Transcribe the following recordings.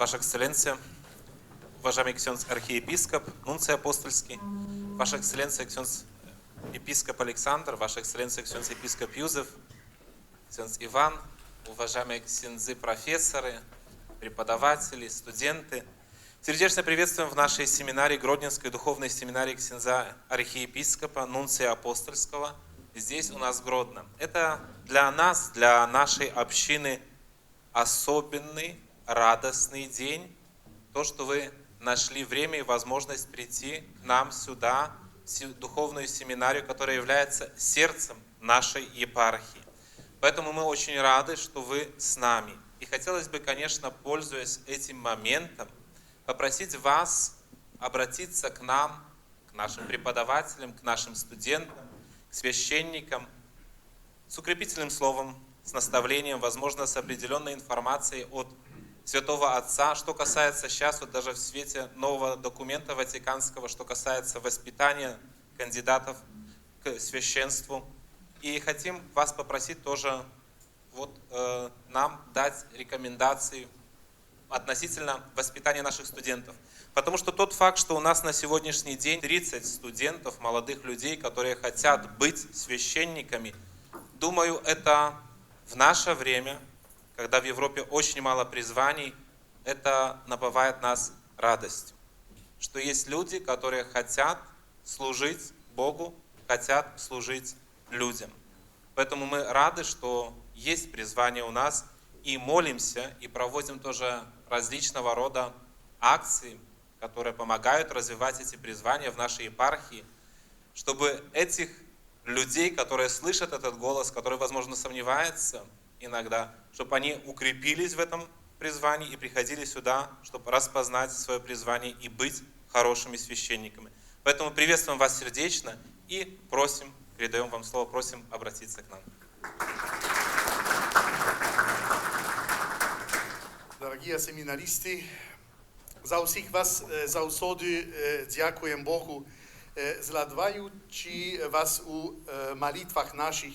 Ваша Экселленция, уважаемый ксенц архиепископ, нунций апостольский, Ваша Экселленция, ксенц епископ Александр, Ваша Экселленция, ксенц епископ Юзеф, ксенц Иван, уважаемые ксензы профессоры, преподаватели, студенты. Сердечно приветствуем в нашей семинарии, Гродненской духовной семинарии ксенза архиепископа, нунция апостольского, здесь у нас в Гродно. Это для нас, для нашей общины особенный, радостный день, то, что вы нашли время и возможность прийти к нам сюда, в духовную семинарию, которая является сердцем нашей епархии. Поэтому мы очень рады, что вы с нами. И хотелось бы, конечно, пользуясь этим моментом, попросить вас обратиться к нам, к нашим преподавателям, к нашим студентам, к священникам, с укрепительным словом, с наставлением, возможно, с определенной информацией от Святого Отца, что касается сейчас, вот даже в свете нового документа Ватиканского, что касается воспитания кандидатов к священству. И хотим вас попросить тоже нам дать рекомендации относительно воспитания наших студентов. Потому что тот факт, что у нас на сегодняшний день 30 студентов, молодых людей, которые хотят быть священниками, думаю, это в наше время, когда в Европе очень мало призваний, это наполняет нас радостью. Что есть люди, которые хотят служить Богу, хотят служить людям. Поэтому мы рады, что есть призвание у нас, и молимся, и проводим тоже различного рода акции, которые помогают развивать эти призвания в нашей епархии, чтобы этих людей, которые слышат этот голос, которые, возможно, сомневаются иногда, чтобы они укрепились в этом призвании и приходили сюда, чтобы распознать свое призвание и быть хорошими священниками. Поэтому приветствуем вас сердечно и просим, передаем вам слово, просим обратиться к нам. Дорогие семинаристы, за всіх вас завсёди дякуємо Богу, згадуючи вас у молитвах наших,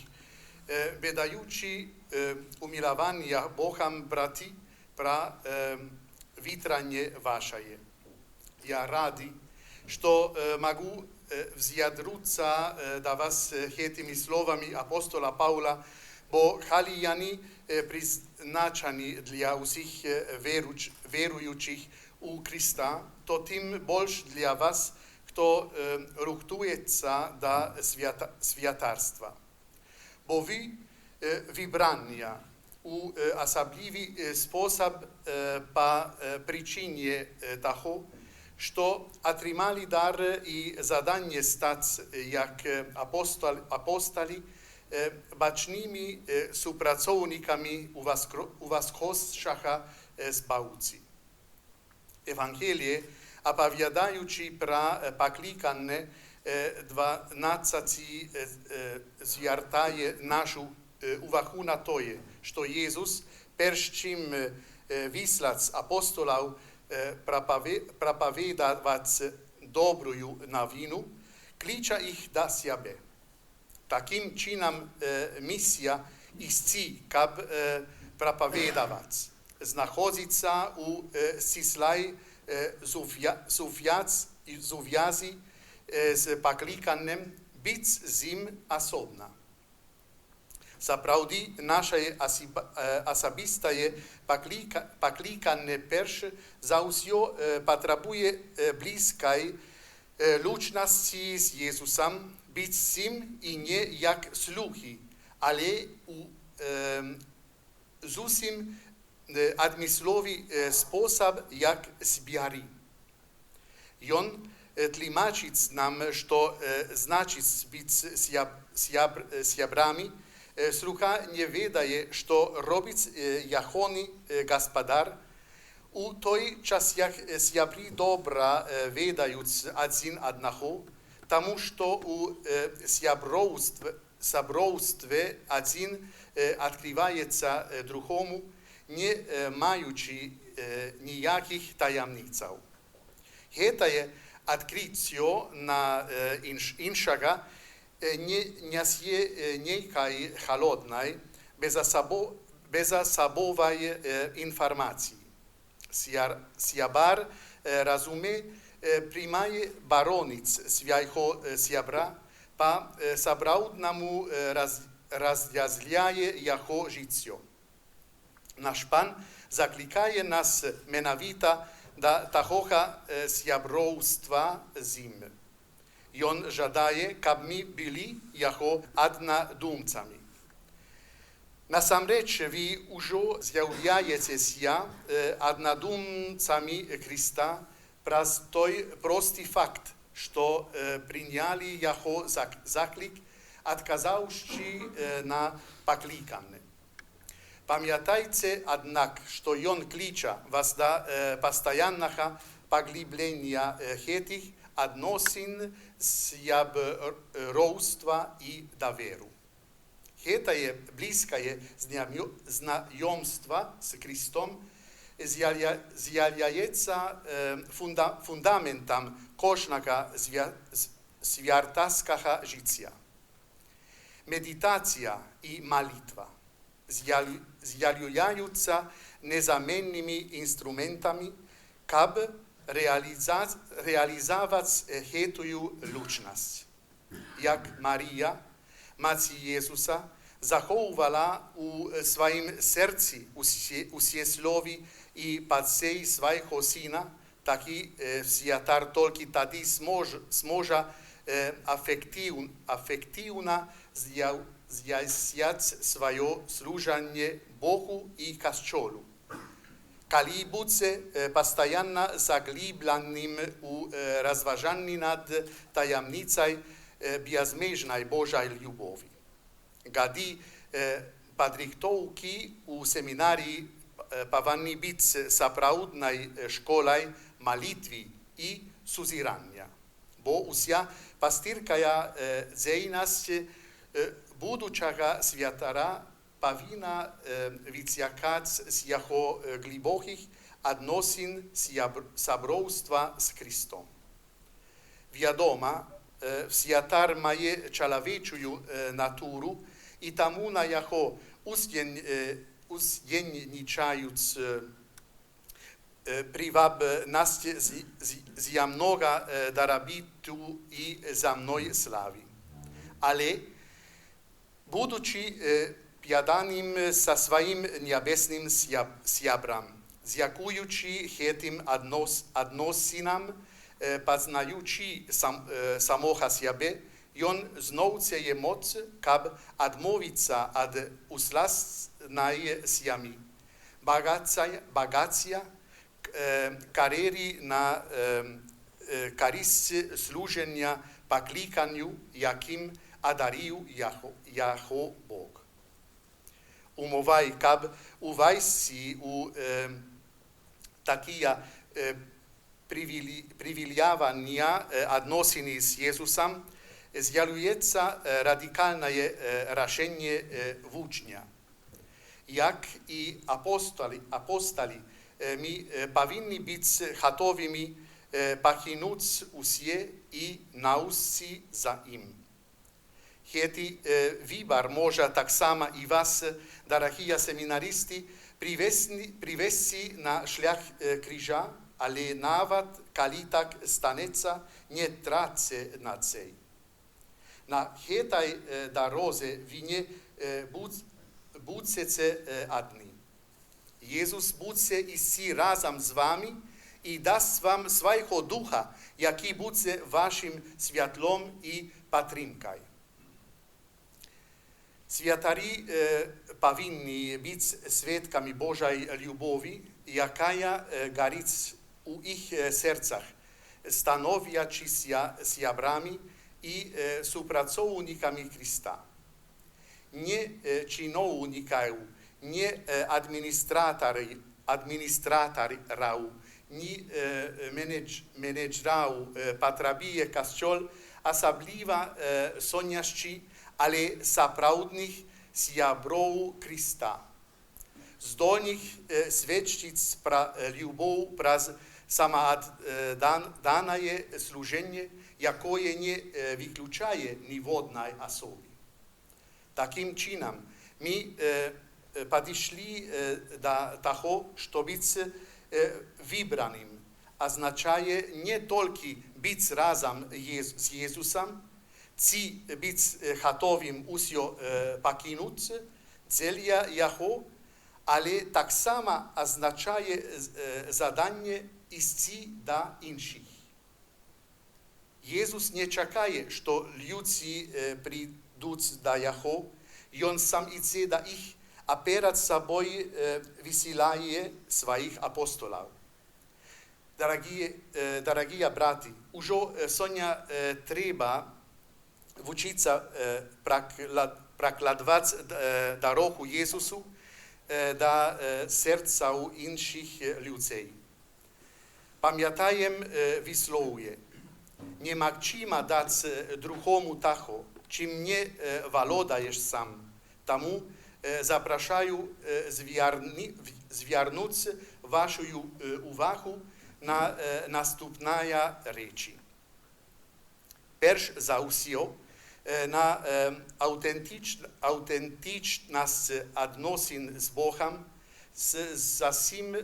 віддаючи умиловання Богом, брати, про вітрання ваше. Я радий, що можу вз'єднатися до вас этими словами апостола Павла, бо халіяни призначені для усіх віруючих у Христа, то тим більше для вас, хто рухтується до святарства. Бо ви вибрання у особливий спосіб по причині того, що отримали дар і задання стати як апостоли, бачними супрацовниками у воскресшого Збавці. Евангелие, оповідаючи про покликання 12, звертає нашу увагу на те, що Ісус, перш чим вислати апостолів проповідувати добрую новину, кличе їх до себе. Таким чином місія істи, щоб проповідувати, знаходиться у стислій зв'язі з покликанням бути з ним особно. Справді, наше особисте покликання перше за все потребує близької лучності з Ісусом, бути з ним і не як слуги, але у зовсім адмисловий спосіб як збігари. Він тлумачить нам, що значить бути сябрами. Слуха не ведає, що робить яхоний господар. У той час, як сябри добре ведають один одного, тому що у собровстві один відкривається другому, не маючи ніяких таємниців. Це відкриття на іншого не несе ніякої холодної, безособової інформації. Сябар разуме примае барониц свяйхо сябра, па сабрауднаму разјазляе јахо жицјо. Наш пан закликае нас менавита да тахоха сяброуства зим. И он жадае каб ми били јахо аднадумцами. Насамреч, ви ужо зјављајеце сја аднадумцами Христа праз тој прости факт, што прињали јахо заклик, отказавши на пакликане. Памјатајце, аднак, што јон клича вас да постојаннаха поглиблjenja хетих односин сјаброуства и доверу. Хета е блискае знајомства с Христом, зјављајеца фундаментам кожнага свјартаскаха жицја. Медитација и молитва зјављајуца незаменними инструментами каб реализавац хетују личност. Як Марија, мајка Јесуса, заховувала у своим серци усјеслови и пацеј својхо сина, таки свјатар толки тади сможа афективна зјасјац својо служање Богу и Касчолу. Кали буце постојанно заглибланим у разважање над тајамницај безмежнај Божај љубови. Гади падриктовки у семинарии павани бит саправуднај школај молитви и сузирања. Бо уся пастиркаја зејнас будучага свјатара павина вицјакац с јахо глибоких односин саброуства с Христом. Вјадома, свјатар мае чалавечују натуру и таму на јахо усјеничајуц приваб нас зја многа дарабиту и за мној слави. Але, будучи пјаданим со своим небесним сјабрам, зјакујучи хетим односинам, познајучи самоха сјабе, јон зноуце е моц каб адмовица ад усласнај сјами. Багација, карери на карис служења пакликању, јаким адарију јахо Бог. Умовај каб увајси у такија привилјавања односини с Јесусом, зјављујеца радикално решење вучња. Јак и апостали ми павинни бит хатовими пахинуц усје и наусци за им. Хети вибар можа так сама и вас, дарахија семинаристи, привеси на шлях крижа, але нават калитак станеца не траце на цеј. На хетај да розе вине буцеце адни. Језус буце и си разам с вами и даст вам својхо духа, јаки буце вашим свјатлом и патримкај. Свјатари павинни бит светками Божај љубови, јакаја гариц у их серцах, становјачи сјабрами и супрацовниками Христа. Не чиновникају, не администратарау, ни менеджрау патрабие Касчол, асаблива сонјашчи, але саправдних сјаброу Христа. Здолних сведчиц љубов праз самоотданае служење, јакое не виклучае ниводнај асоби. Таким чином ми подошли до того, что бит вибраним означає не тільки бути разом з Ісусом, ці бути готовим усе покинути, дзеля Його, але так само означає задання істи до інших. Ісус не чекає, що люди прийдуть до Його, Він сам іде до їх, а перед собою висилає своїх апостолів. Дорогі брати, уже сьогодні треба вчитися прокладати дорогу Ісусу до серця інших людей. Пам'ятаємо вислов'я: не макчима дати другому того, чим не володаєш сам. Тому запрошую звернути вашу увагу на наступні речі. Перш за усе, на аутентичність відносин з Богом, з самим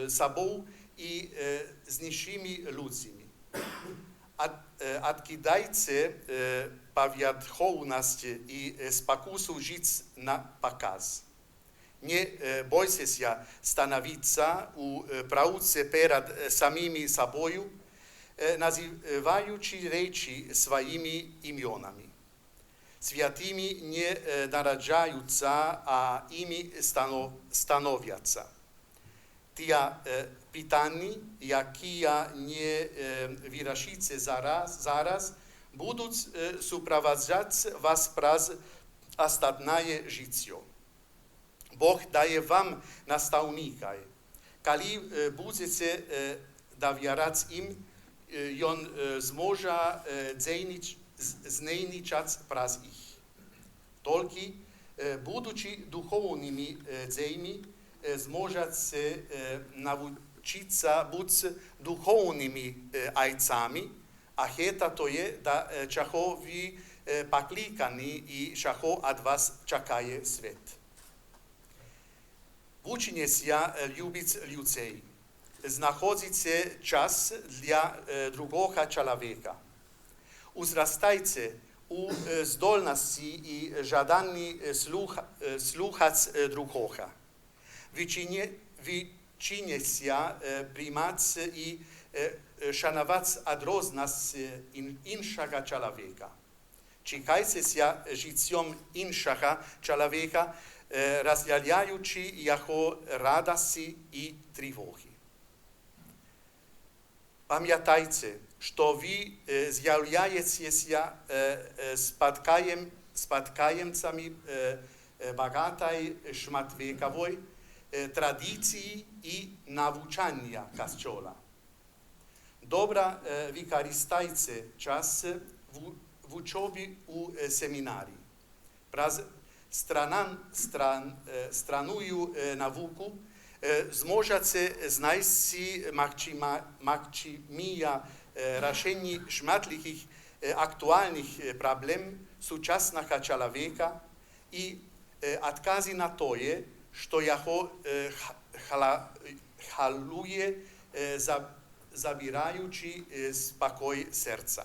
собою і з іншими людьми. Откидайте поверховність і спокусу жити на показ. Не бойтеся становитися у правці перед самими собою, називаючи речі своїми іменами. Святими не народжаються, а іми становляться. Ті питання, які не вирішите зараз, будуть супроводжати вас през остатнє життя. Бог дає вам наставника. Коли будете довіряти їм, Він зможе знайти през їх. Тільки, будучи духовними дітьми, зможете навчитися бути духовними отцями, а це те, до чого ви покликані і чого від вас чекає світ. Вчіться любити людей. Знаходите час для другого чоловіка. Узростайте у здольності і жаданні слухати другого. Вчіться приймати і шанувати відрізність іншого чоловіка. Чекайтеся життям іншого чоловіка, розділяючи його радості і тривоги. Пам'ятайте, що ви з'являєтеся спадкоємцями багатої шматвекової традиції і навчання Костьола. Добре використайте час в учобі у семінарі. През странную науку зможете знайти максимія рішення шматликих актуальних проблем сучасного чоловіка і відкази на те, що його халує, забираючи спокій серця.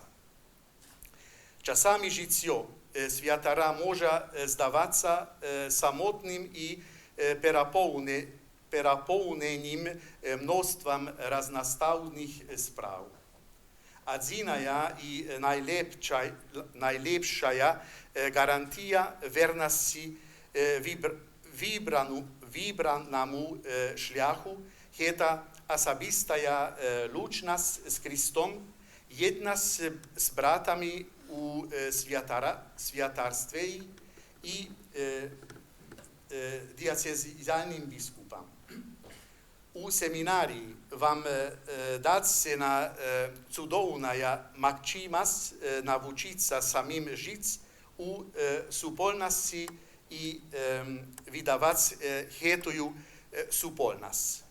Часами життя святара може здаватися самотним і переповненим множеством різносторонніх справ. Одна і найлепша гарантія вірності вибраному шляху – це особиста лучність з Христом, єдність з братами у святарстві і дієцезіальним біскупом. У семінарі вам дана чудовна можливість навчитися самим жити у супольності і видавати цю супольність.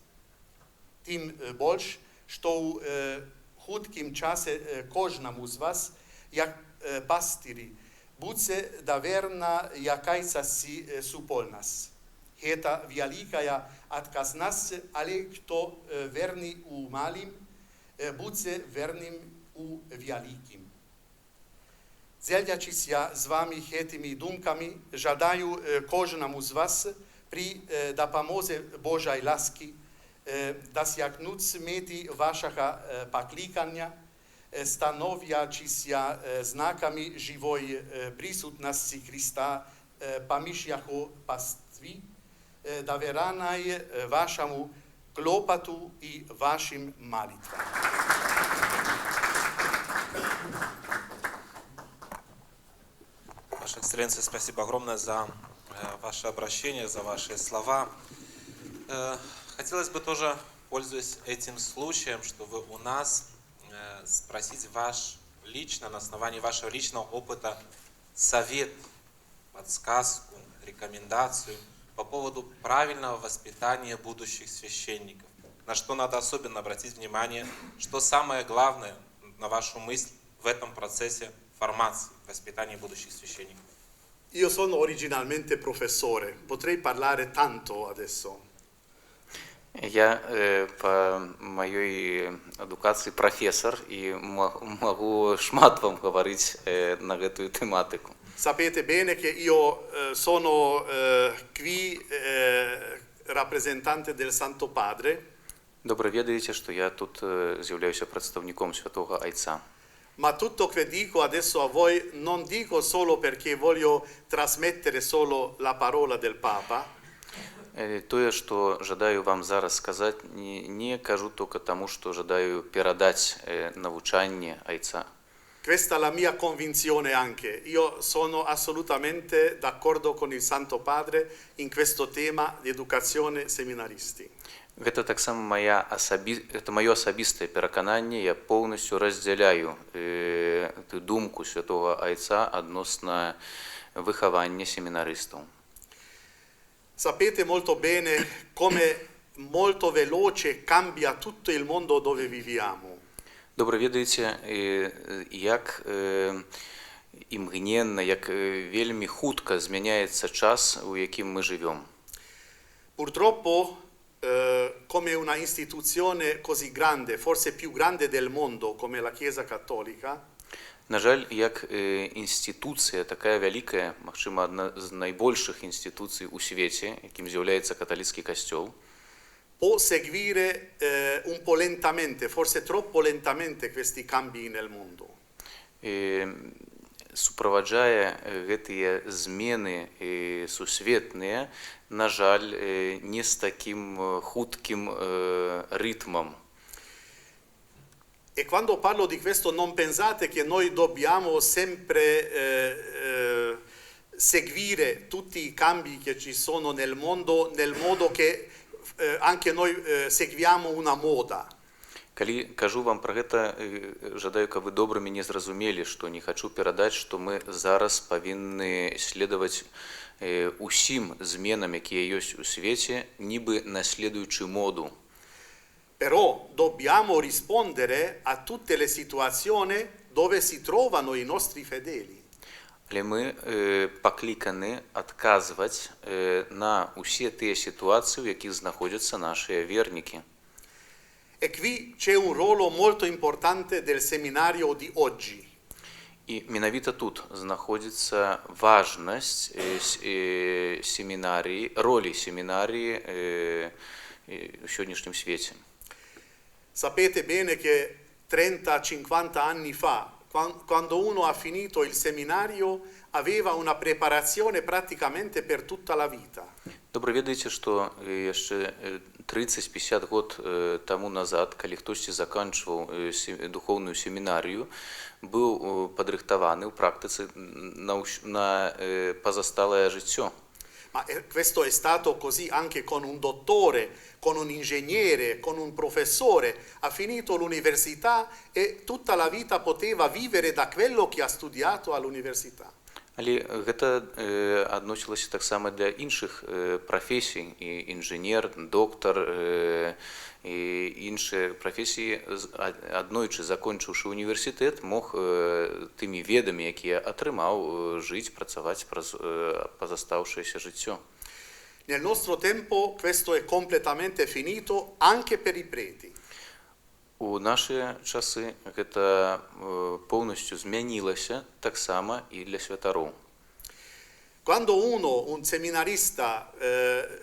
Тим більше, що у короткому часі кожному з вас, як пастирі, буде довірена якась супольність. это великая отказ нас, але кто верный у малим, буде верним у великим. Ділячися з вами цими думками, жадаю кожному з вас при допомозі Божої ласки досягнути мети вашого покликання, становлячися знаками живої присутності Христа поміж його пастві, довіреної вашому клопоту і вашим молитвам. Ваша Экселленция, спасибо огромное за ваше обращение, за ваши слова. Хотелось бы тоже, пользуясь этим случаем, что вы у нас, спросить ваш лично, на основании вашего личного опыта, совет, подсказку, рекомендацию по поводу правильного воспитания будущих священников. На что надо особенно обратить внимание, что самое главное, на вашу мысль, в этом процессе formazione, воспитание будущих священников. Io sono originalmente professore, potrei parlare tanto adesso. Я по моей адукации профессор и могу шмат вам говорить на эту тематику. Sapete bene che io sono qui rappresentante del Santo Padre. Добре ведаете, что я тут з'являюся представником Святого Отця. Ma tutto che dico adesso a voi non dico solo perché voglio trasmettere solo la parola del Papa. То, что жадаю вам зараз сказать, не кажу только тому, что жадаю передать навучание Отца. Questa è la mia convinzione anche. Io sono assolutamente d'accordo con il Santo Padre in questo tema di educazione seminaristi. Это так само мое особистое переконание. Я полностью разделяю эту думку Святого Отца относно виховання семинаристов. Sapete molto bene come molto veloce cambia tutto il mondo dove viviamo. Добре ведаеце, як імгненна, як вельмі хутка змяняецца час, у якім мы живем. Purtroppo come una istituzione così grande, forse più grande del mondo come la Chiesa Cattolica, На жаль, як інституцыя такая вялікая, магчыма, адна з найбольшых інстытуцый у свеце, якім з'яўляецца каталіцкі касцёл, può seguire un po' lentamente, forse troppo lentamente questi cambi nel mondo. суправаджае гэтыя змены сусветныя, на жаль, не з такім хуткім рытмам. E quando parlo di questo non pensate che noi dobbiamo sempre seguire tutti i cambi che ci sono nel mondo nel modo che anche noi seguiamo una moda. Калі кажу вам пра гэта, жадаю, каб вы добра мяне зразумелі, што не хачу перадаць, што мы зараз павінны следаваць усім зменам, якія ёсць у свеце, нібы наследуючы моду. Però dobbiamo rispondere a tutte le situazioni dove si trovano i nostri fedeli. Але мы пакліканы адказваць на ўсе тыя сітуацыі, у якіх знаходзяцца нашыя вернікі. E qui c'è un ruolo molto importante del seminario di oggi. І менавіта тут знаходзіцца важнасць семінаріі, ролі семінаріі у сённяшнім свеце. Sapete bene che 30-50 anni fa, quando uno ha finito il seminario, aveva una preparazione praticamente per tutta la vita. Добра ведаеце, што яшчэ 30-50 год таму назад, калі хтосьці заканчваў духоўную семінарію, быў падрыхтаваны ў практыцы на пазасталае жыццё. Ma questo è stato così anche con un dottore, con un ingegnere, con un professore. Ha finito l'università e tutta la vita poteva vivere da quello che ha studiato all'università. Але гэта адносілася таксама для іншых прафесій, і інжынер, доктар, і іншыя прафесіі, аднойчы закончыўшы універсітэт, мог тымі ведамі, якія атрымаў, жыць, працаваць праз пазастаўшееся жыццё. Nel nostro tempo questo è completamente finito anche per i preti. У нашы часы гэта поўнасцю змянілася таксама і для святароў. Quando un seminarista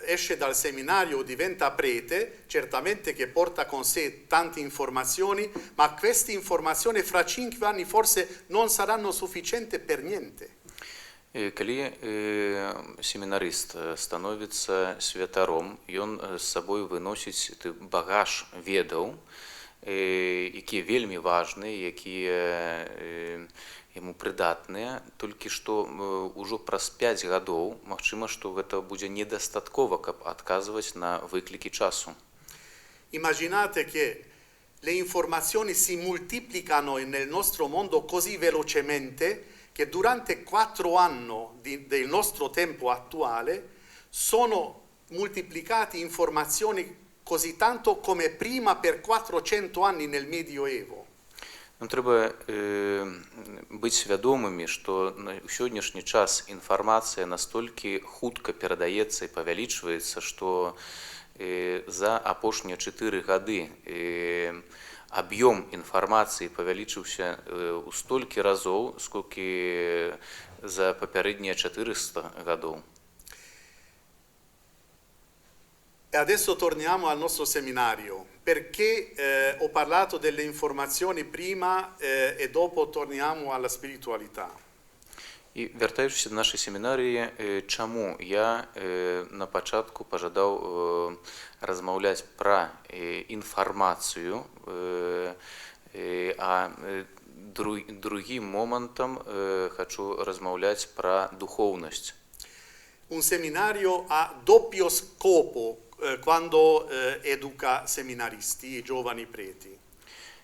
esce dal seminario diventa prete, certamente che porta con sé tante informazioni, ma queste informazioni fra 5 anni forse non saranno sufficienti per niente. Калі семінарыст становіцца святаром, ён з сабой выносіць багаж ведаў, якія вельмі важныя, якія яму прыдатныя, толькі што ўжо праз 5 гадоў магчыма, што гэта будзе недастаткова, каб адказваць на выклікі часу. Immaginate che le informazioni si moltiplicano nel nostro mondo così velocemente che durante 4 anni del nostro tempo attuale sono moltiplicate informazioni così tanto come prima per 400 anni nel Medioevo. Нам трэба быць свядомымі, што на сённяшні час інфармацыя настолькі хутка перадаецца і павялічваецца, што за апошнія 4 гады аб'ём інфармацыі павялічыўся ў столькі разоў, сколькі за папярэднія 400 гадоў. E adesso torniamo al nostro seminario. Perché ho parlato delle informazioni prima e dopo torniamo alla spiritualità? І вяртаючыся до нашай семінарыі, чаму я на пачатку пажадаў размаўляць пра інфармацыю, а другім момантам хачу размаўляць пра духоўнасць. Un seminario ha doppio scopo quando educa seminaristi e giovani preti.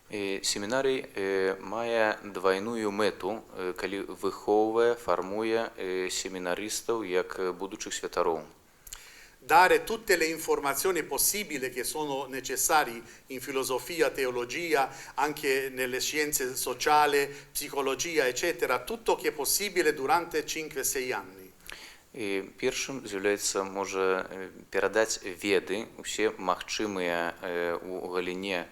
Семінарій мае двайную мэту, калі выхоўвае, фармуе семінарыстаў як будучых святароў. Dare tutte le informazioni possibili che sono necessarie in filosofia, teologia, anche nelle scienze sociali, psicologia, eccetera, tutto che è possibile durante 5-6 anni. І першым з'яўляецца можа перадаць веды, усе магчымыя у галіне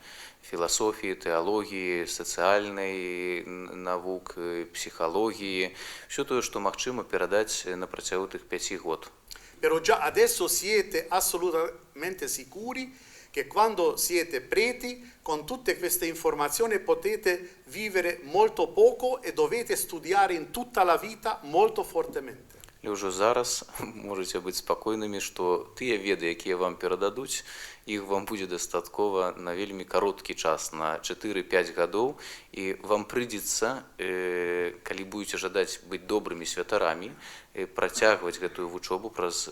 філасофіі, тэалогіі, сацыяльнай навук, псіхалогіі, все тое, што магчыма перадаць на працягу тых 5 год. Però già adesso siete assolutamente sicuri che quando siete preti, con tutte queste informazioni potete vivere molto poco e dovete studiare in tutta la vita molto fortemente. І ўжо зараз можаце быць спакойнымі, што тыя веды, якія вам перададуць, іх вам будзе дастаткова на вельмі кароткі час, на 4-5 гадоў, і вам прыйдзецца, калі будзеце жадаць быць добрымі святарамі, працягваць гэтую вучобу праз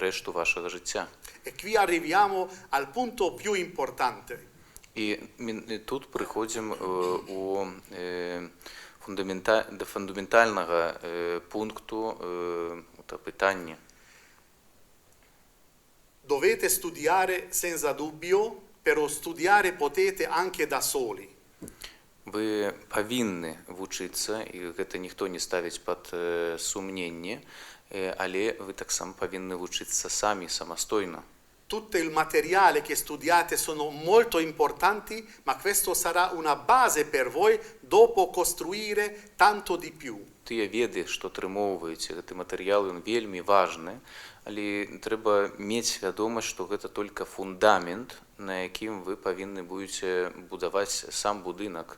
рэшту вашага жыцця. E qui arriviamo al punto più importante. І тут прыходзім до фундаментальнага пункту пытання. Dovete studiare senza dubbio, però studiare potete anche da soli. Вы павінны вучыцца, і гэта ніхто не ставіць пад сумненне, але вы таксама павінны вучыцца самі, самастойна. Tutto il materiale che studiate sono molto importanti, ma questo sarà una base per voi dopo costruire tanto di più. Тыя веды, што атрымоўваеце, гэты матэрыял, ён вельмі важны, але трэба мець свядомасць, што гэта толькі фундамент, на якім вы павінны будзеце будаваць сам будынак.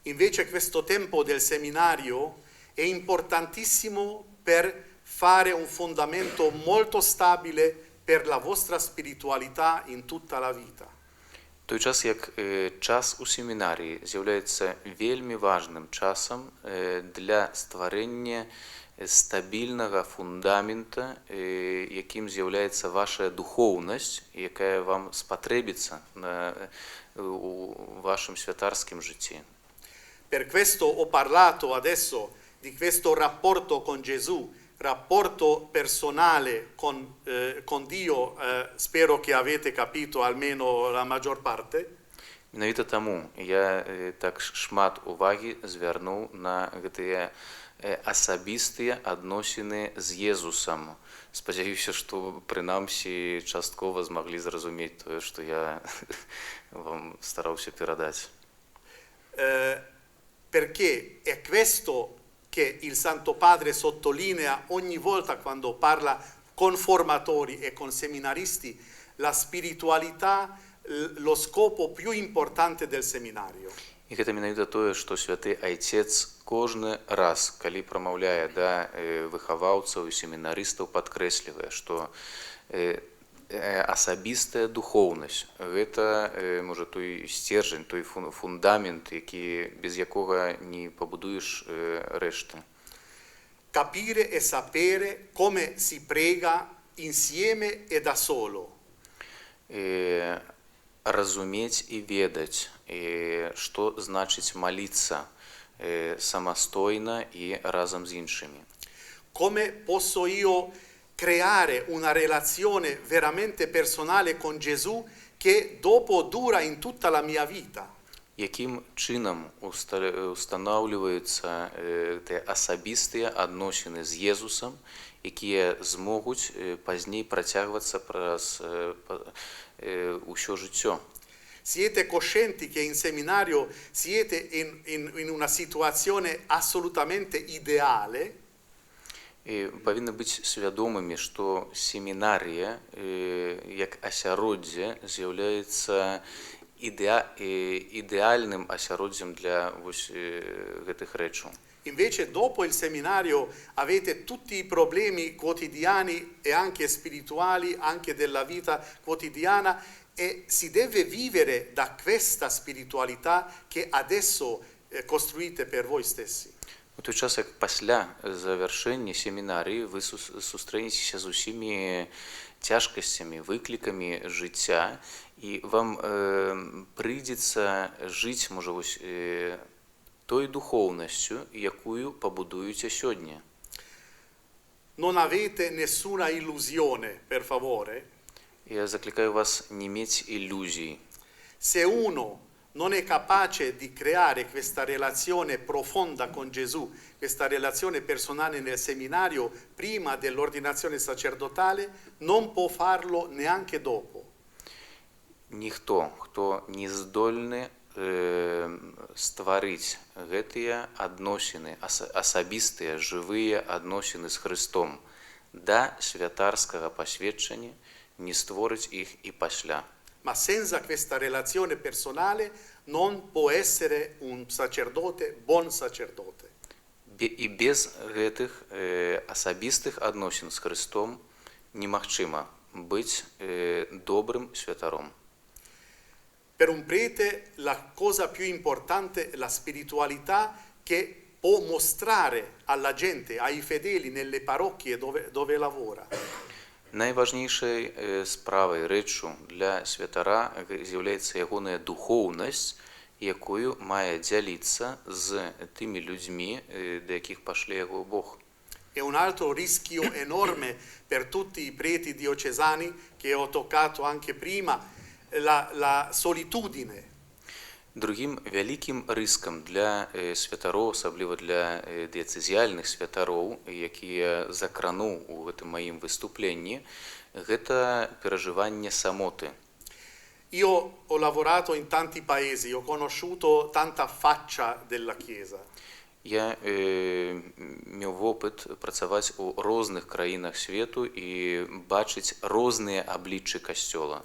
Invece questo tempo del seminario è importantissimo per fare un fondamento molto stabile per la vostra spiritualità in tutta la vita. Той час, як час у семінарії з'являецца вельмі важным часам для стварэння стабільнага фундамента, якім з'яўляецца ваша духоўнасць, якая вам спатрэбіцца у вашым святарскім жыцці. Per questo ho parlato adesso di questo rapporto con Gesù, rapporto personale con Dio, spero che avete capito almeno la maggior parte. Менавіта таму я так шмат увагі звярнуў на гэтыя асабістыя адносіны з Езусам. Спадзяюся, што прынамсі часткова змаглі зразумець тое, што я вам стараўся перадаць. Perché è questo che il Santo Padre sottolinea ogni volta quando parla con formatori e con seminaristi, la spiritualità, lo scopo più importante del seminario. І гэта менавіта тое, што святы Айцец кожны раз, калі прамаўляе да выхаваўцаў і семінарыстаў, падкрэслівае, што асабістая духоўнасць – гэта, можа, той сцержань, той фундамент, які, без якога не пабудуеш рэшты. Capire e sapere come si prega insieme e da solo. Разумець і ведаць, што значыць маліцца самастойна і разам з іншымі. Come posso io creare una relazione veramente personale con Gesù che dopo dura in tutta la mia vita? Якім чынам устанаўліваюцца тыя асабістыя адносіны з Езусам, якія змогуць пазней працягвацца праз усё жыццё. Siete coscienti che in seminario siete in una situazione assolutamente ideale? Павінны быць свядомымі, што семінарія як асяроддзе з'яўляецца ідэальным асяроддзем для гэтых рэчаў. Invece dopo il seminario avete tutti i problemi quotidiani e anche spirituali, anche della vita quotidiana, e si deve vivere da questa spiritualità che adesso costruite per voi stessi. У той час, як пасля завяршэння семінарыі вы сустрэнецеся з усімі цяжкасцямі, выклікамі жыцця, і вам прыйдзецца жыць, можа, той духоўнасцю, якую пабудуеце сёння. Non avete nessuna illusione, per favore. Я закликаю вас не мець ілюзій. Se uno non è capace di creare questa relazione profonda con Gesù, questa relazione personale nel seminario prima dell'ordinazione sacerdotale, non può farlo neanche dopo. Ніхто, хто не здольны стварыць гэтыя адносіны, асабістыя, жывыя адносіны з Христом да святарскага пасведчання, не створыць іх і пасля. Ma senza questa relazione personale non può essere un sacerdote, buon sacerdote. І без гэтых асабістых адносін з Христом немагчыма быць добрым святаром. Per un prete la cosa più importante è la spiritualità che può mostrare alla gente, ai fedeli nelle parrocchie dove lavora. Найважнейшай справай, рэччу для святара з'яўляецца ягоная духоўнасць, якую мае дзяліцца з тымі людзьмі, да якіх пашле яго Бог. È un altro rischio enorme per tutti i preti diocesani che ho toccato anche prima, la solitudine. Другім вялікім рыскам для святароў, асабліва для дыяцэзіяльных святароў, якія закрануў у гэтым маім выступленні, гэта перажыванне самоты. Io ho lavorato in tanti paesi, ho conosciuto tanta faccia della Chiesa. Я меў вопыт працаваць у розных краінах свету і бачыць розныя абліччы касцёла.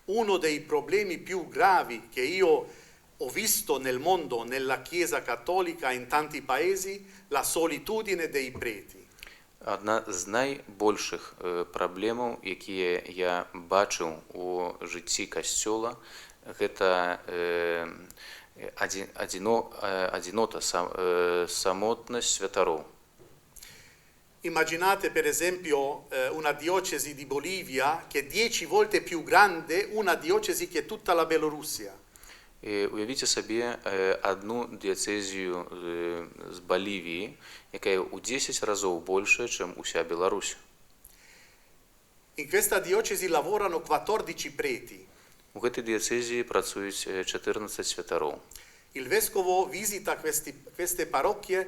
Uno dei problemi più gravi che io ho visto nel mondo, nella Chiesa cattolica in tanti paesi, la solitudine dei preti. Адна з найбольшых праблемаў, якія я бачыў у жыцці касцёла, гэта адзінота, самотнасць святароў. Immaginate per esempio una diocesi di Bolivia che è 10 volte più grande una diocesi che tutta la Bielorussia. Уявіце сабе адну дыяцэзію з Балівіі, якая ў 10 разоў большая, чым уся Беларусь. In questa diocesi lavorano 14 preti. У гэтай дыяцэзіі працуюць 14 святароў. Il vescovo visita queste parrocchie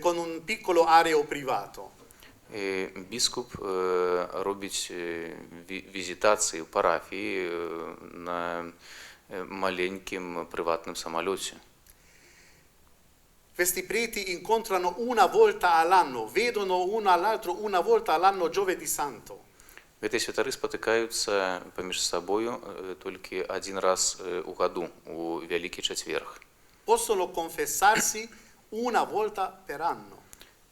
con un piccolo aereo privato. Біскуп робить візитації в парафії на маленьким приватним самоліті. Questi preti incontrano una volta all'anno, vedono uno all'altro una volta all'anno giovedì santo. Гэты святары спатыкаюцца паміж сабою толькі адзін раз у году, у Вялікі чацверг. Possono confessarsi una volta per anno.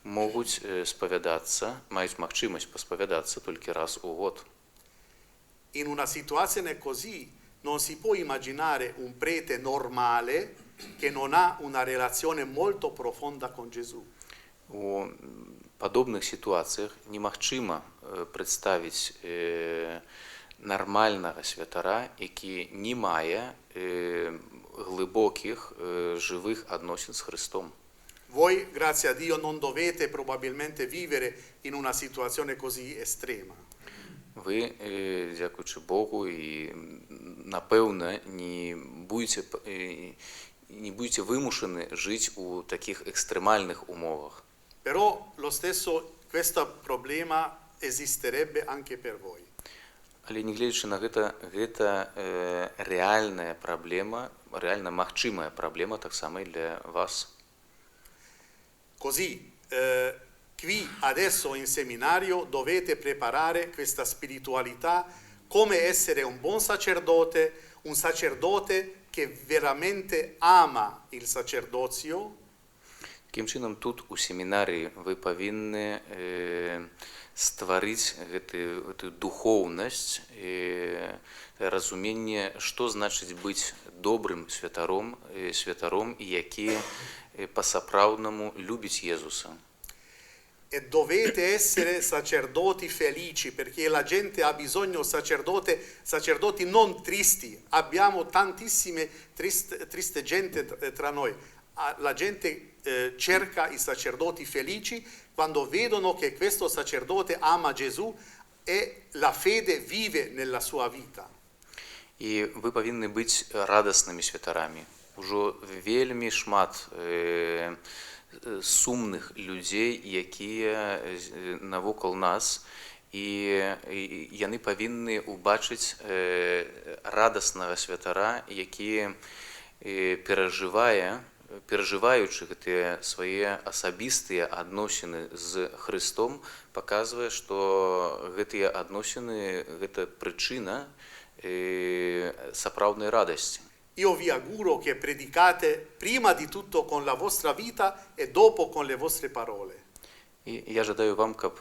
Могуць спавядацца, маюць магчымасць паспавядацца толькі раз у год. In una situazione così non si può immaginare un prete normale che non ha una relazione molto profonda con Gesù. У падобных сітуацыях немагчыма прадставіць нармальнага святара, які не мае глыбокіх жывых адносін з Христом. Voi, grazie a Dio, non dovete probabilmente vivere in una situazione così estrema. Вы, дзякуючы Богу, і напэўна не будете вымушаны жыць у такіх экстрэмальных умовах. Però lo stesso questo problema esisterebbe anche per voi. Але нягледзячы на гэта, гэта рэальная праблема, рэальна магчымая праблема таксама і для вас. Così, qui adesso in seminario dovete preparare questa spiritualità, come essere un buon sacerdote, un sacerdote che veramente ama il sacerdozio. Такім чынам, тут у семінарыі вы павінны стварыць гэтую духоўнасць, разуменне, што значыць быць добрым святаром, які па-сапраўднаму любіць Єзуса. E dovete essere sacerdoti felici, perché la gente ha bisogno sacerdoti non tristi. Abbiamo tantissime triste gente tra noi. La gente cerca i sacerdoti felici quando vedono che questo sacerdote ama Gesù e la fede vive nella sua vita. І вы павінны быць радаснымі святарамі. Ужо вельмі шмат сумных людзей, якія навокал нас, і яны павінны ўбачыць радаснага святара, які перажываючы гэтыя свае асабістыя адносіны з Христом, паказвае, што гэтыя адносіны – гэта прычына сапраўднай радасці. Io vi auguro che predicate prima di tutto con la vostra vita e dopo con le vostre parole. І я жадаю вам, каб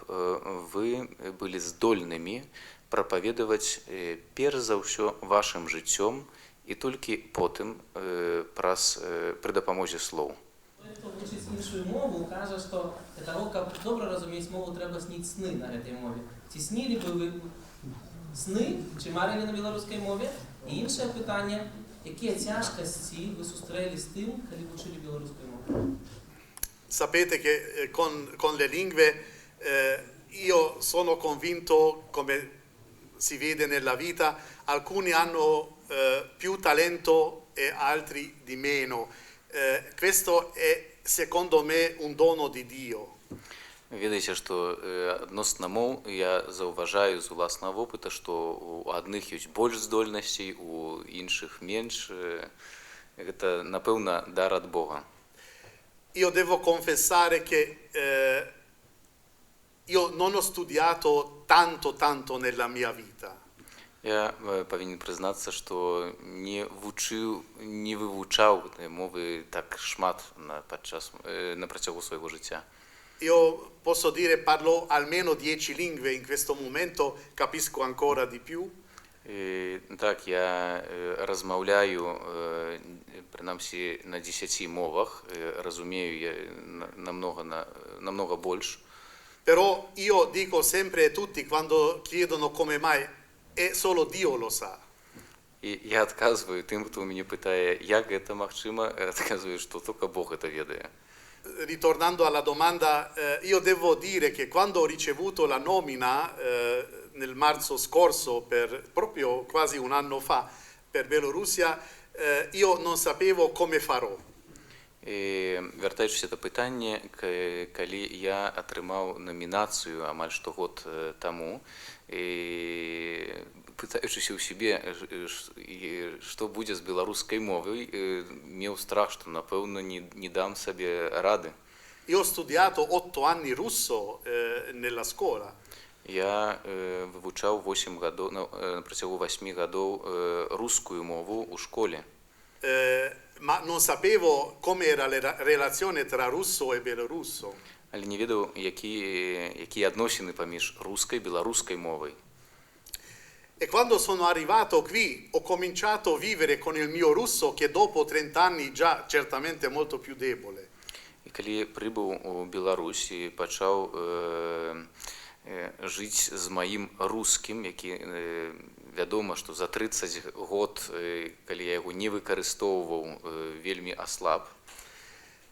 вы былі здольнымі прапаведаваць перш за ўсё вашым жыццём і толькі потым пры дапамозе слоў. Хто вчыць іншую мову, кажа, што для таго, каб добра разумець мову, трэба сніць сны на гэтай мове. Ці снілі бы вы сны, чи марили на білоруській мові? І інше питання, які тяжкості ви зустріли з тим, коли вчили білоруську мову? Sapete che con le lingue io sono convinto, come si vede nella vita, alcuni hanno più talento e altri di meno. Questo è secondo me un dono di Dio. Ведаеце, што адносна моў я заўважаю з уласнага вопыта, што у адных ёсць больш здольнасцей, у іншых менш. Гэта, напэўна, дар ад Бога. Io devo confessare che io non ho studiato tanto nella mia vita. Я павінен прызнацца, што не вывучаў гэтыя мовы так шмат на працягу свайго жыцця. Io posso dire parlo almeno 10 lingue in questo momento, capisco ancora di più. Так, я размаўляю прынамсі на 10 мовах, разумею я намного больш. Però io dico sempre a tutti quando chiedono come mai, è solo Dio lo sa. І я адказваю тым, хто мяне пытае, як гэта магчыма, адказваю, што толькі Бог гэта ведае. Ritornando alla domanda, io devo dire che quando ho ricevuto la nomina nel marzo scorso, proprio quasi un anno fa, per Bielorussia, io non sapevo come farò. Вяртаючыся да пытання, калі я атрымаў намінацыю амаль што год таму, пытаючыся ў сябе, што будзе з беларускай мовай, меў страх, што, напэўна, не дам сабе рады. Io ho studiato 8 anni russo nella scuola. Я вывучаў 8 гадоў, на працягу 8 гадоў рускую мову ў школе. Ma non sapevo come era la relazione tra russo e belorusso. Але не ведаў, якія адносіны паміж рускай і беларускай мовай. E quando sono arrivato qui ho cominciato a vivere con il mio russo che dopo 30 anni già certamente molto più debole. І калі прыбыў у Беларусь і пачаў жыць з маім рускім, які вядома, што за 30 год, калі я яго не выкарыстоўваў, вельмі аслаб.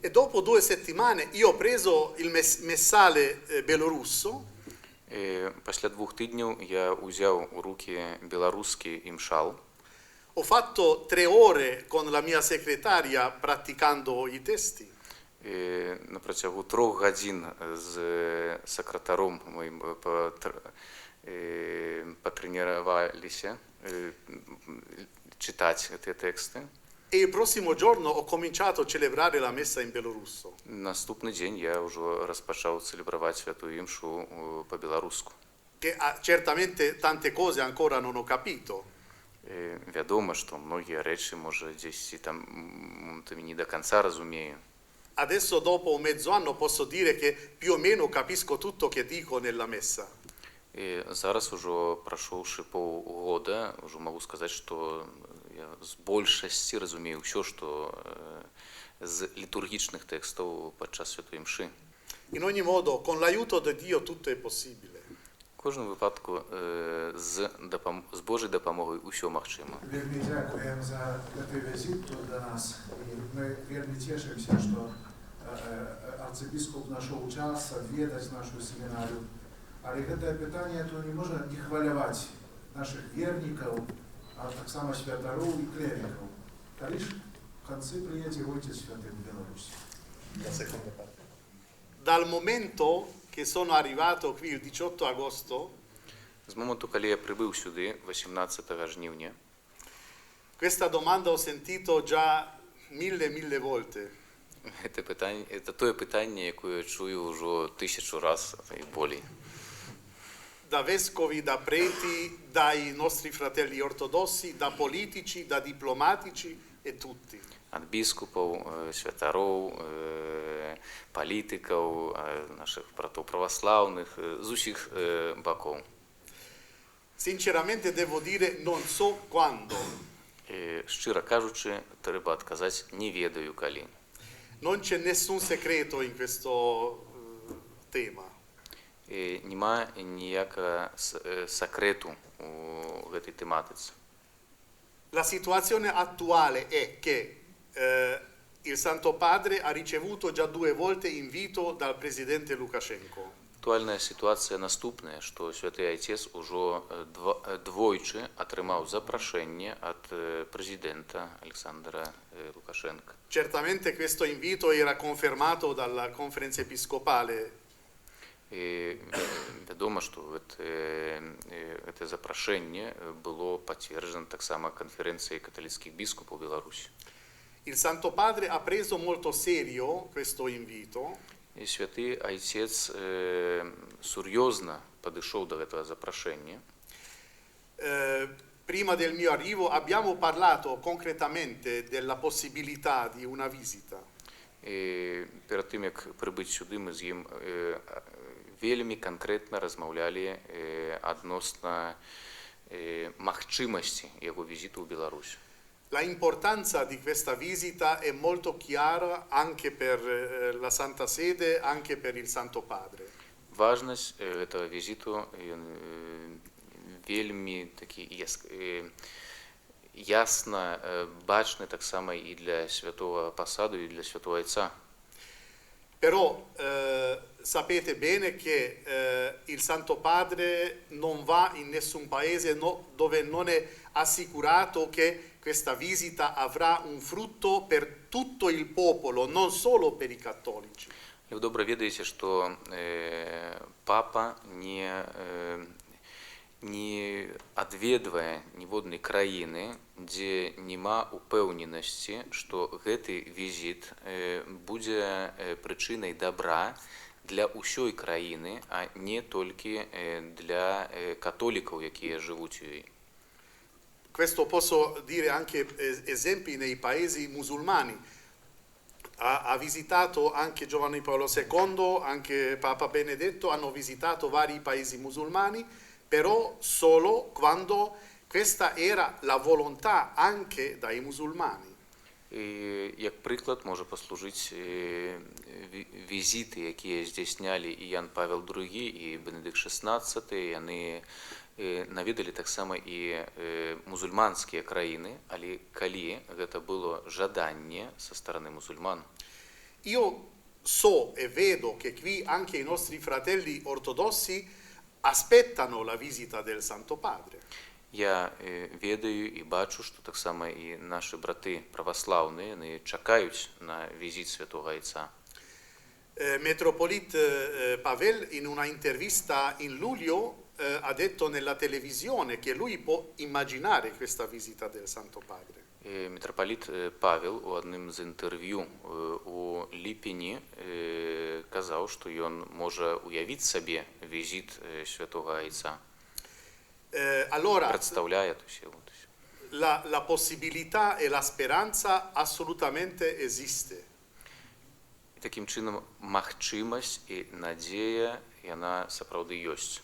E dopo 2 settimane io ho preso il messale belorusso. Пасля 2 тыдняў я ўзяў у рукі беларускі імшал. Ho fatto 3 ore con la mia segretaria praticando i testi. На працягу 3 гадзін з сакратаром моим патрэніраваліся чытаць гэтыя тэксты. E il prossimo giorno ho cominciato a celebrare la messa in belorusso. Наступны дзень я ўжо распачаў цэлебраваць святую імшу па-беларуску. Che certamente tante cose ancora non ho capito. Вядома, што многія рэчы, можа, дзесьці там не до канца разумею. Adesso dopo mezzo anno posso dire che più o meno capisco tutto che dico nella messa. І зараз ужо прайшоўшы паўгода, ўжо магу сказаць, што я з большасці разумею ўсё, што з літургічных тэкстаў падчас святой імшы. In ogni modo, con l'aiuto di Dio tutto è possibile. У кожным выпадку з Божай дапамогай усё магчыма. Вельмі дзякуем за гэты візіт тут да нас. І мы вельмі цешымся, што арцыбіскуп знайшоў час адведаць нашу семінарыю. Але гэтае пытанне то не можа не хваляваць нашых вернікаў, а таксама святароў і клерікаў. Калі ж в канцы прыедзе Ойцец Святы в Беларусь? Dal momento che sono arrivato qui il 18 agosto, З моменту, калі я прыбыў сюди 18 жніўня, questa domanda ho sentito già mille volte. це тое пытанне, якое я чую ўжо 1000 раз і болей. Da vescovi, da preti, dai nostri fratelli ortodossi, da politici, da diplomatici e tutti. Ад біскупаў, святароў, палітыкаў, нашых братоў праваслаўных, з усіх бакоў. Sinceramente devo dire non so quando. Шчыра кажучы, трэба адказаць не ведаю калі. Non c'è nessun segreto in questo tema. Нема ніякага сакрэту у гэтай тэматыцы. La situazione attuale è che il Santo Padre ha ricevuto già 2 volte invito dal presidente Lukashenko. Актуальная сітуацыя наступная, што святы Айцец ужо двойчы атрымаў запрашэнне ад прэзідэнта Александра Лукашенка. Certamente questo invito era confermato dalla conferenza episcopale. І вядома, што гэта запрашэнне было пацверджана таксама канферэнцыяй каталіцкіх біскупаў Беларусі. Il Santo Padre ha preso molto serio questo invito. І святы Айцец сур'ёзна падышоў да гэтага запрашэння. Prima del mio arrivo abbiamo parlato concretamente della possibilità di una visita. І перад тым, як прыбыць сюды, мы з ім вельмі канкрэтна размаўлялі адносна магчымасці яго візіту ў Беларусь. La importanza di questa visita è molto chiara anche per la Santa Sede, anche per il Santo Padre. Важнасць гэтага візіту вельмі такі ясна бачны таксама і для святого пасаду, і для святого Айца. Però sapete bene che il Santo Padre non va in nessun paese dove non è assicurato che questa visita avrà un frutto per tutto il popolo, non solo per i cattolici. И вы добра ведаеце, што папа не адведвае ніводнай краіны, дзе няма упэўненасці, што гэты візіт будзе прычынай добра для ўсёй краіны, а не толькі для католікаў, якія жывуць у ёй. Questo posso dire anche esempi nei paesi musulmani. Ha visitato anche Giovanni Paolo II, anche Papa Benedetto, hanno visitato vari paesi musulmani, però solo quando questa era la volontà anche dai musulmani. І як прыклад можа паслужыць візіты, якія здзяйснялі і Ян Павел II, і Бенедыкт XVI, яны наведалі таксама і мусульманскія краіны, але калі гэта было жаданне са стороны мусульман. Io so e vedo che qui anche i nostri fratelli ortodossi aspettano la visita del Santo Padre. Я ведаю і бачу, што таксама і нашы браты праваслаўныя, яны чакаюць на візіт святого Айца. Metropolit Pavel in una intervista in luglio ha detto nella televisione che lui può immaginare questa visita del Santo Padre. Митрополит Павел у адным з інтэрв'ю у ліпені казаў, што ён можа уявіць сабе візіт святого Айца. Allora, Представляе la possibilità e la speranza assolutamente esiste. І такім чынам магчымасць і надзея яна сапраўды ёсць.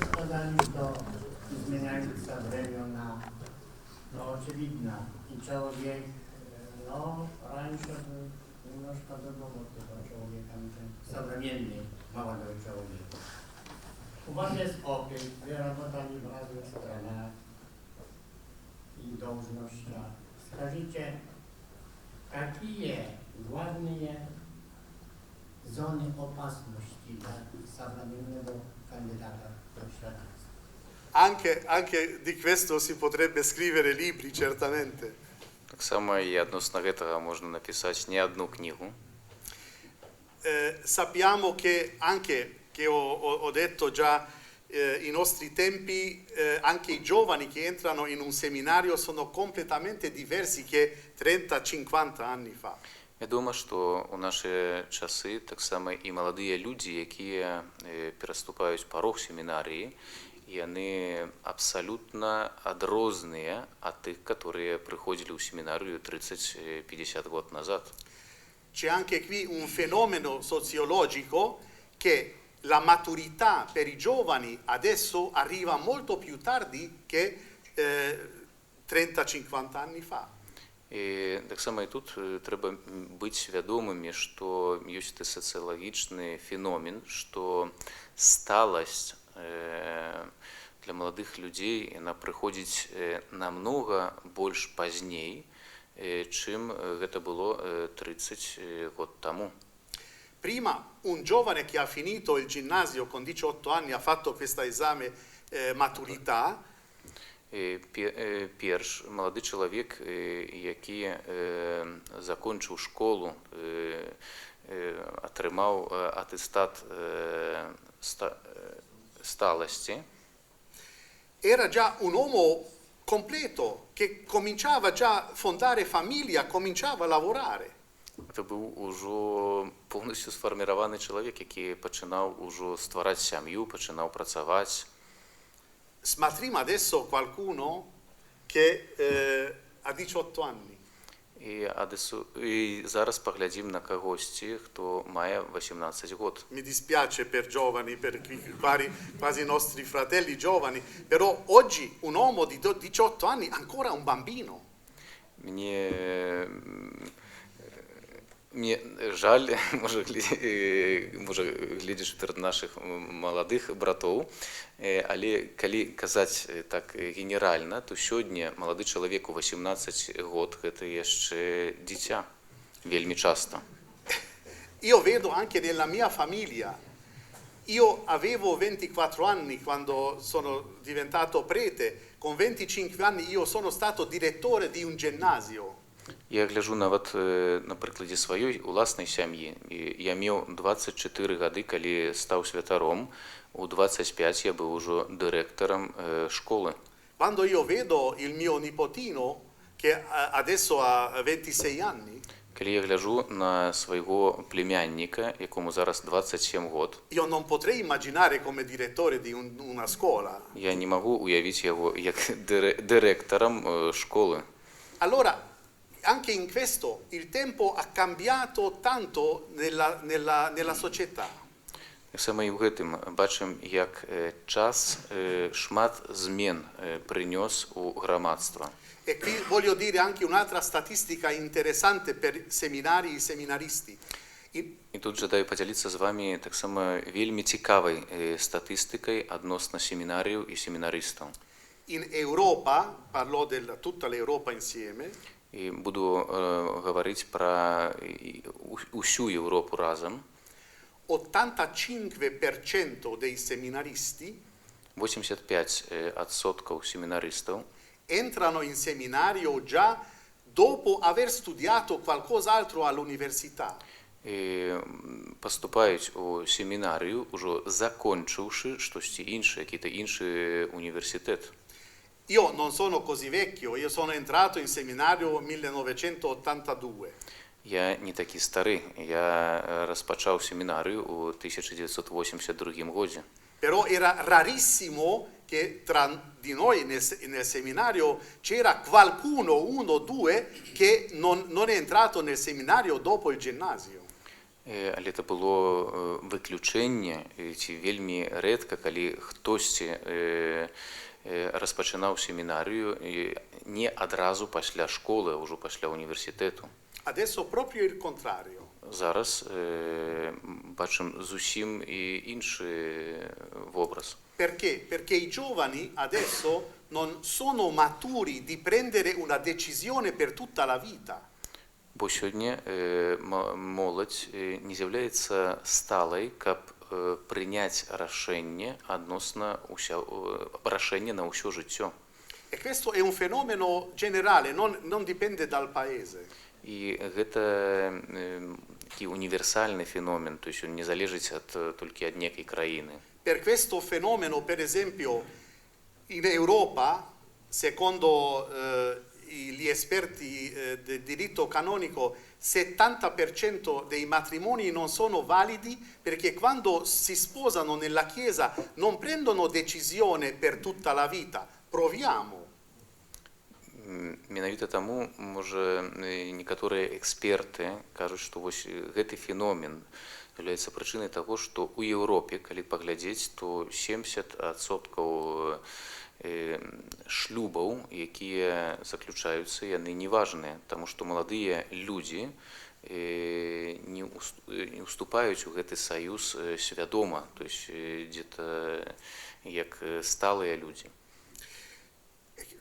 Składanie to zmieniająca wremiona, oczywidna i człowiek, раньше немножко другого typu człowieka, современный молодой человек. У вас есть опыт, вы работали в разных странах и должностях. Скажите, какие главные zone opasności dla современного кандидата в świata? Anche di questo si potrebbe scrivere libri, certamente. Так само і адносна гэтага можна напісаць не адну кнігу. Sappiamo che anche, che ho detto già, i nostri tempi, anche i giovani che entrano in un seminario sono completamente diversi che 30-50 anni fa. Вядома, што ў нашы часы таксама і маладыя людзі, якія пераступаюць парог семінарыі, яны абсалютна адрозныя ад тых, которые прыходзілі ў семінарыю 30-50 год назад. C'è anche qui un fenomeno sociologico che la maturità per i giovani adesso arriva molto più tardi che 30-50 anni fa. І таксама і тут трэба быць свядомымі, што ёсць і сацыялагічны феномен, што сталасць для маладых людзей яна прыходзіць намнога больш пазней, чым гэта было 30 год таму. Prima un giovane che ha finito il ginnasio con 18 anni ha fatto questo esame maturità. Перш малады чалавек, які закончыў школу, атрымаў атэстат сталасці. Era già un uomo completo che cominciava già a fondare famiglia, cominciava a lavorare. Це був ужо повністю сфарміраваны чалавек, які пачынаў ужо ствараць сям'ю, пачынаў працаваць. Smatrimo adesso qualcuno che ha 18 anni. І зараз паглядзім на кагосьці, хто мае 18 год. Mi dispiace per giovani, per quasi i nostri fratelli giovani, però oggi un uomo di 18 anni è ancora un bambino. Мне жаль, можа гледзячы перад нашых маладых братоў, але калі казаць так генеральна, то сёння малады чалавек у 18 год гэта яшчэ дзіця вельмі часта. Io vedo anche nella mia famiglia Io avevo 24 anni quando sono diventato prete, con 25 anni io sono stato direttore di un ginnasio. Я гляжу нават на прыкладзе сваёй уласнай сям'і. Я меў 24 гады, калі стаў святаром. У 25 я быў ужо дырэктарам школы. Quando io vedo il mio nipotino, che adesso ha 26 anni, Калі я гляжу на свайго племянніка, якому зараз 27 год, io non potrei immaginare come direttore di una scuola. я не магу уявіць яго як дырэктарам школы. Allora, anche in questo il tempo ha cambiato tanto nella società. Саме і ў гэтым бачым, як час шмат змен прынёс у грамадства. E qui voglio dire anche un'altra statistica interessante per seminari e seminaristi. І тут жадаю падзяліцца з вамі таксама вельмі цікавай статыстыкай адносна семінарыяў і семінарыстаў. In Europa, parlo di tutta l'Europa insieme, І буду гаварыць пра усю Еўропу разам. 85% dei seminaristi 85% семінарыстаў entrano in seminario già dopo aver studiato qualcos'altro all'università. Паступаюць у семінарыю, ужо закончыўшы штосьці іншае, які-то іншы універсітэт. Io non sono così vecchio, io sono entrato in seminario nel 1982. Я не такі стары. Я распачаў семінарыю ў 1982 годзе. Però era rarissimo che tra di noi nel seminario c'era qualcuno, uno o due, che non è entrato nel seminario dopo il ginnasio. Але це було виключення, ці вельмі редко, коли хтось розпочинав семінарію не одразу після школи, а вже після університету. Adesso proprio il contrario. Зараз бачимо зовсім інший образ. Perché? Perché i giovani adesso non sono maturi di prendere una decisione per tutta la vita. Бо сьогодні молодь не з'являється сталою, каб прийняти рішення відносно рішення на усе життя. E questo è un fenomeno generale, non dipende dal paese. І гэта такі універсальны феномен, то есть он не залежыць толькі ад некай краіны. Per questo fenomeno, per esempio, in Europa, secondo gli esperti del diritto canonico, 70% dei matrimoni non sono validi perché quando si sposano nella Chiesa non prendono decisione per tutta la vita, proviamo. Менавіта таму, можа, некаторыя эксперты кажуць, што вось гэты феномен з'яўляецца прычынай таго, што ў Еўропе, калі паглядзець, то 70% шлюбаў, якія заключаюцца, яны неважныя, таму што маладыя людзі не уступаюць у гэты саюз свядома, то есть где-то як сталыя людзі.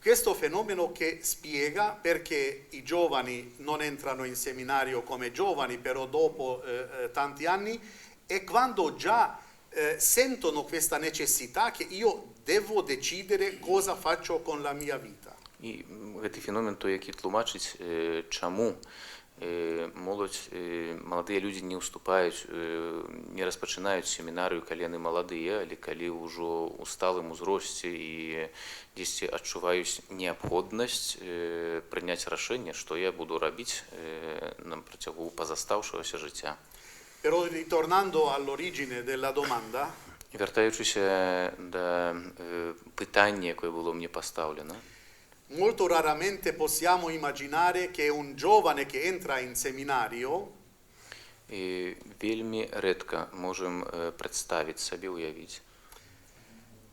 Questo fenomeno che spiega perché i giovani non entrano in seminario come giovani, però dopo tanti anni, e quando già sentono questa necessità che io devo decidere cosa faccio con la mia vita. І гэты феномен той, які тлумачыць, чаму маладыя людзі не ўступаюць, не распачынаюць семінарыю, калі яны маладыя, але калі ўжо ў сталым узросце і дзесьці адчуваюць неабходнасць прыняць рашэнне, што я буду рабіць на працягу пазастаўшагася жыцця. Però ritornando all'origine della domanda, Вяртаючыся да пытання, якое было мне пастаўлена, molto raramente possiamo immaginare che un giovane che entra in seminario і вельмі рэдка можам прадставіць сабе, уявіць,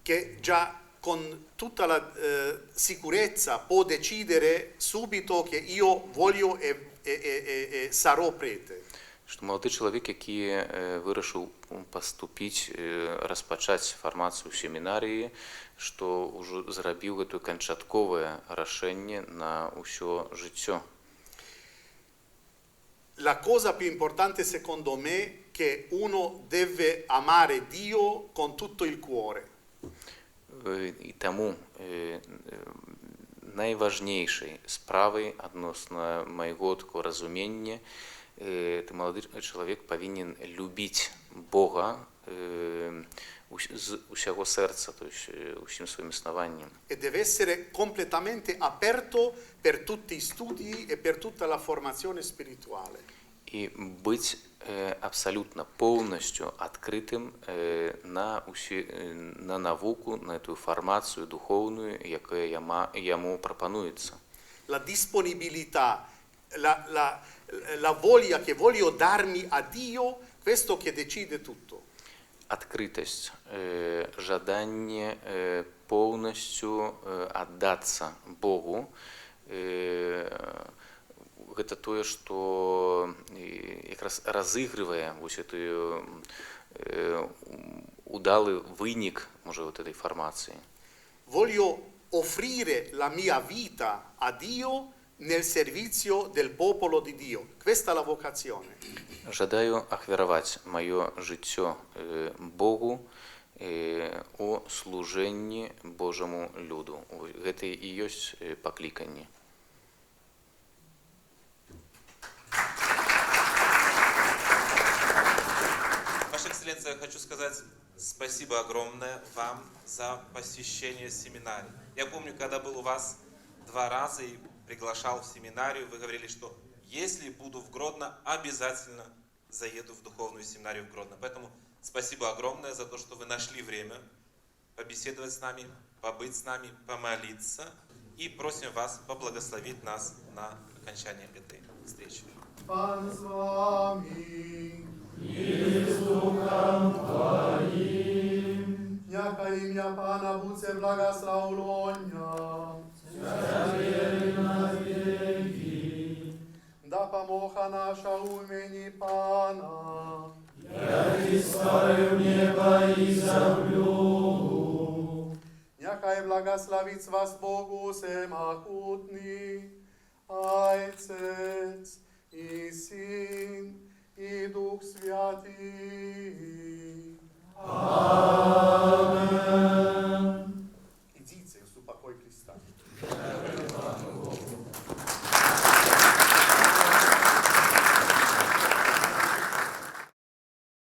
che già con tutta la sicurezza può decidere subito che io voglio e sarò prete. што малады чалавек, які вырашыў паступіць, распачаць фармацыю ў семінарыі, што ўжо зрабіў гэтую канчатковае рашэнне на ўсё жыццё. la cosa più importante secondo me è che uno deve amare Dio con tutto il cuore. І таму найважнейшай справай адносна майго такого разумення ты малады чалавек павінен любіць Бога з усяго сэрца, то есть усім сваім існаваннем. E deve essere completamente aperto per tutti i studi e per tutta la formazione spirituale. І быць абсалютна поўнасцю адкрытым на навуку, на эту фармацыю духоўную, якая яму прапануецца. La disponibilità, la voglia che voglio darmi a Dio, questo che decide tutto. Адкрытасць, жаданне поўнасцю аддацца Богу, гэта тое, што якраз разыгрывае вось эту удалы вынік, можа, вот этой фармацыі. Voglio offrire la mia vita a Dio nel servizio del popolo di Dio. Questa è la vocazione. Жадаю ахвяраваць маё жыццё Богу у служэнні Божаму люду. Гэта і ёсць пакліканне. Ваша Экселленция, я хочу сказать спасибо огромное вам за посещение семинарии. Я помню, когда был у вас 2 раза и приглашал в семинарию, вы говорили, что если буду в Гродно, обязательно заеду в духовную семинарию в Гродно. Поэтому спасибо огромное за то, что вы нашли время побеседовать с нами, побыть с нами, помолиться. И просим вас поблагословить нас на окончание этой встречи. Пан з вами. Няхай ім'я Пана буде благословлення. Да помоха наша у імені Пана. Няхай благословить вас Богу всемогутний, Отец и Сын и Дух Святый.